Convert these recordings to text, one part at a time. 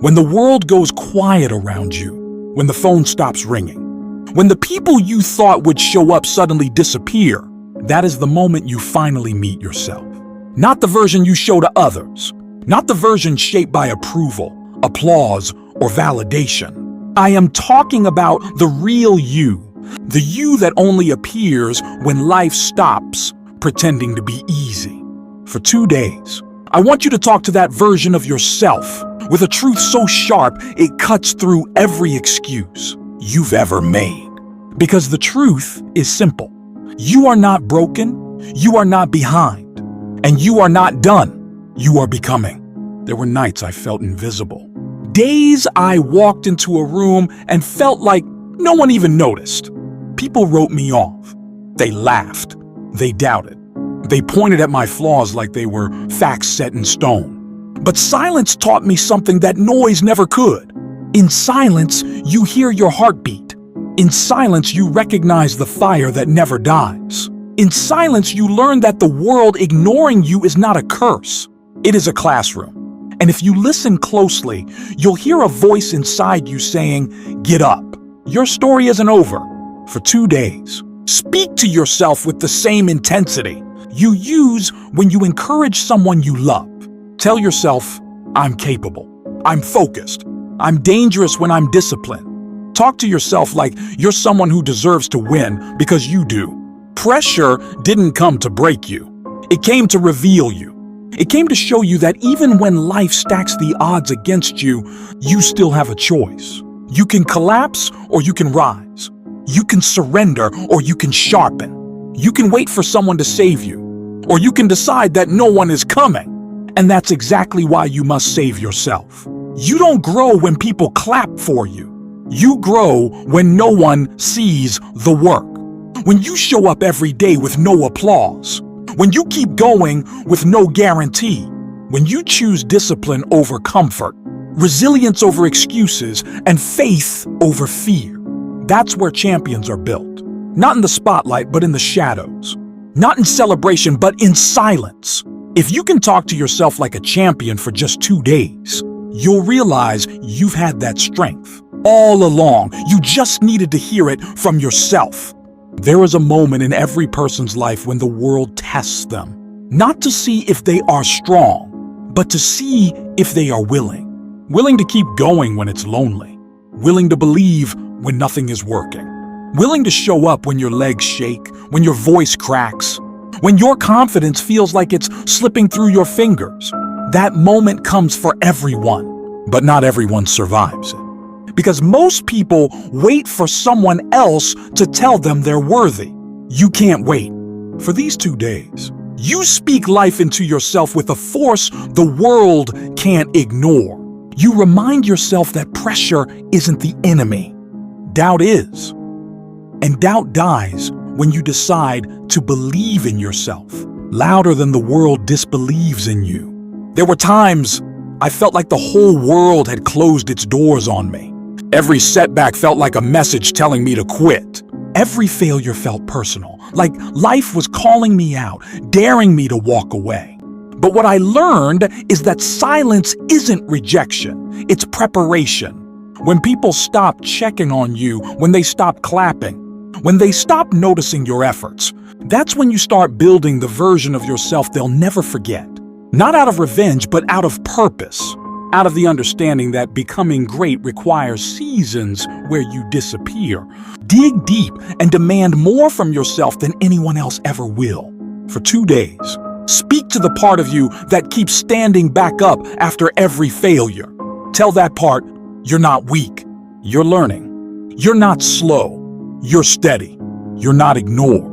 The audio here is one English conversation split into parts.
When the world goes quiet around you, when the phone stops ringing, when the people you thought would show up suddenly disappear, that is the moment you finally meet yourself. Not the version you show to others, not the version shaped by approval, applause, or validation. I am talking about the real you, the you that only appears when life stops pretending to be easy. For 2 days, I want you to talk to that version of yourself with a truth so sharp it cuts through every excuse you've ever made. Because the truth is simple. You are not broken, you are not behind, and you are not done. You are becoming. There were nights I felt invisible. Days I walked into a room and felt like no one even noticed. People wrote me off. They laughed. They doubted. They pointed at my flaws like they were facts set in stone. But silence taught me something that noise never could. In silence, you hear your heartbeat. In silence, you recognize the fire that never dies. In silence, you learn that the world ignoring you is not a curse. It is a classroom. And if you listen closely, you'll hear a voice inside you saying, "Get up. Your story isn't over." For 2 days, speak to yourself with the same intensity you use when you encourage someone you love. Tell yourself, "I'm capable. I'm focused. I'm dangerous when I'm disciplined." Talk to yourself like you're someone who deserves to win because you do. Pressure didn't come to break you. It came to reveal you. It came to show you that even when life stacks the odds against you, you still have a choice. You can collapse or you can rise. You can surrender or you can sharpen. You can wait for someone to save you, or you can decide that no one is coming. And that's exactly why you must save yourself. You don't grow when people clap for you. You grow when no one sees the work. When you show up every day with no applause. When you keep going with no guarantee. When you choose discipline over comfort, resilience over excuses, and faith over fear. That's where champions are built. Not in the spotlight, but in the shadows. Not in celebration, but in silence. If you can talk to yourself like a champion for just 2 days, you'll realize you've had that strength all along. You just needed to hear it from yourself. There is a moment in every person's life when the world tests them, not to see if they are strong, but to see if they are willing. Willing to keep going when it's lonely. Willing to believe when nothing is working. Willing to show up when your legs shake, when your voice cracks, when your confidence feels like it's slipping through your fingers. That moment comes for everyone, but not everyone survives it. Because most people wait for someone else to tell them they're worthy. You can't wait. For these 2 days, you speak life into yourself with a force the world can't ignore. You remind yourself that pressure isn't the enemy. Doubt is. And doubt dies when you decide to believe in yourself, louder than the world disbelieves in you. There were times I felt like the whole world had closed its doors on me. Every setback felt like a message telling me to quit. Every failure felt personal, like life was calling me out, daring me to walk away. But what I learned is that silence isn't rejection, it's preparation. When people stop checking on you, when they stop clapping, when they stop noticing your efforts, that's when you start building the version of yourself they'll never forget. Not out of revenge, but out of purpose. Out of the understanding that becoming great requires seasons where you disappear. Dig deep and demand more from yourself than anyone else ever will. For 2 days, speak to the part of you that keeps standing back up after every failure. Tell that part, you're not weak. You're learning. You're not slow. You're steady. You're not ignored.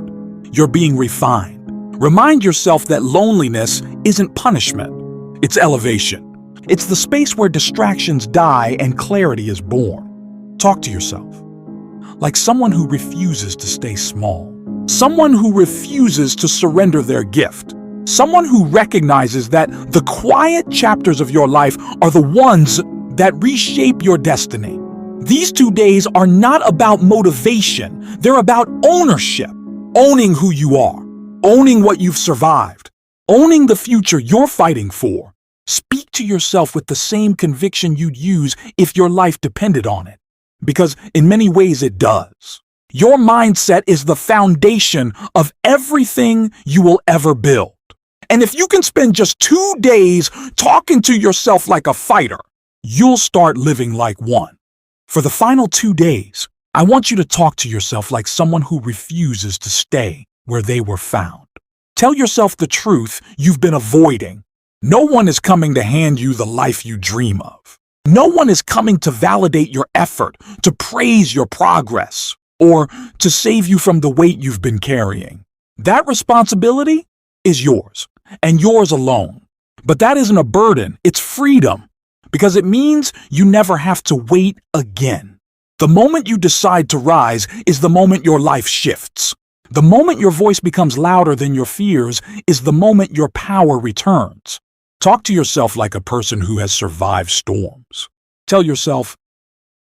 You're being refined. Remind yourself that loneliness isn't punishment. It's elevation. It's the space where distractions die and clarity is born. Talk to yourself like someone who refuses to stay small. Someone who refuses to surrender their gift. Someone who recognizes that the quiet chapters of your life are the ones that reshape your destiny. These 2 days are not about motivation. They're about ownership. Owning who you are. Owning what you've survived. Owning the future you're fighting for. Speak to yourself with the same conviction you'd use if your life depended on it. Because in many ways it does. Your mindset is the foundation of everything you will ever build. And if you can spend just 2 days talking to yourself like a fighter, you'll start living like one. For the final 2 days, I want you to talk to yourself like someone who refuses to stay where they were found. Tell yourself the truth you've been avoiding. No one is coming to hand you the life you dream of. No one is coming to validate your effort, to praise your progress, or to save you from the weight you've been carrying. That responsibility is yours, and yours alone. But that isn't a burden, it's freedom, because it means you never have to wait again. The moment you decide to rise is the moment your life shifts. The moment your voice becomes louder than your fears is the moment your power returns. Talk to yourself like a person who has survived storms. Tell yourself,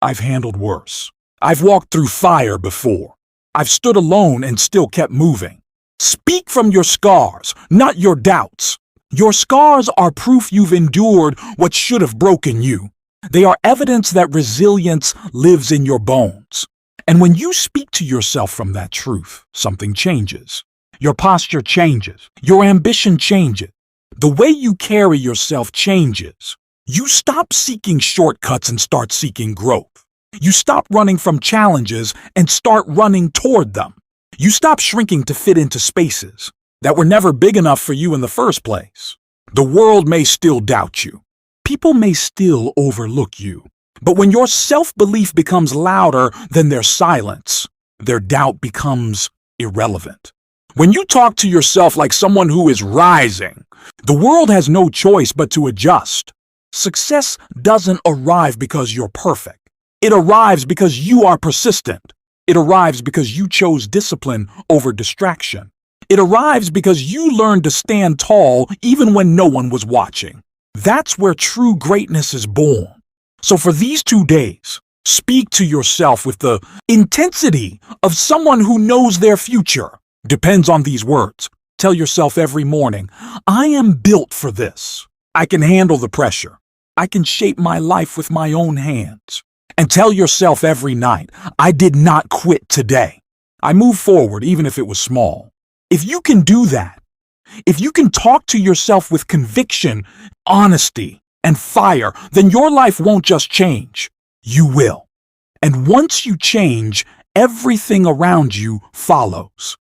I've handled worse. I've walked through fire before. I've stood alone and still kept moving. Speak from your scars, not your doubts. Your scars are proof you've endured what should have broken you. They are evidence that resilience lives in your bones. And when you speak to yourself from that truth, something changes. Your posture changes. Your ambition changes. The way you carry yourself changes. You stop seeking shortcuts and start seeking growth. You stop running from challenges and start running toward them. You stop shrinking to fit into spaces that were never big enough for you in the first place. The world may still doubt you. People may still overlook you. But when your self-belief becomes louder than their silence, their doubt becomes irrelevant. When you talk to yourself like someone who is rising, the world has no choice but to adjust. Success doesn't arrive because you're perfect. It arrives because you are persistent. It arrives because you chose discipline over distraction. It arrives because you learned to stand tall even when no one was watching. That's where true greatness is born. So for these 2 days, speak to yourself with the intensity of someone who knows their future depends on these words. Tell yourself every morning, I am built for this. I can handle the pressure. I can shape my life with my own hands. And tell yourself every night, I did not quit today. I moved forward even if it was small. If you can do that, if you can talk to yourself with conviction, honesty, and fire, then your life won't just change. You will. And once you change, everything around you follows.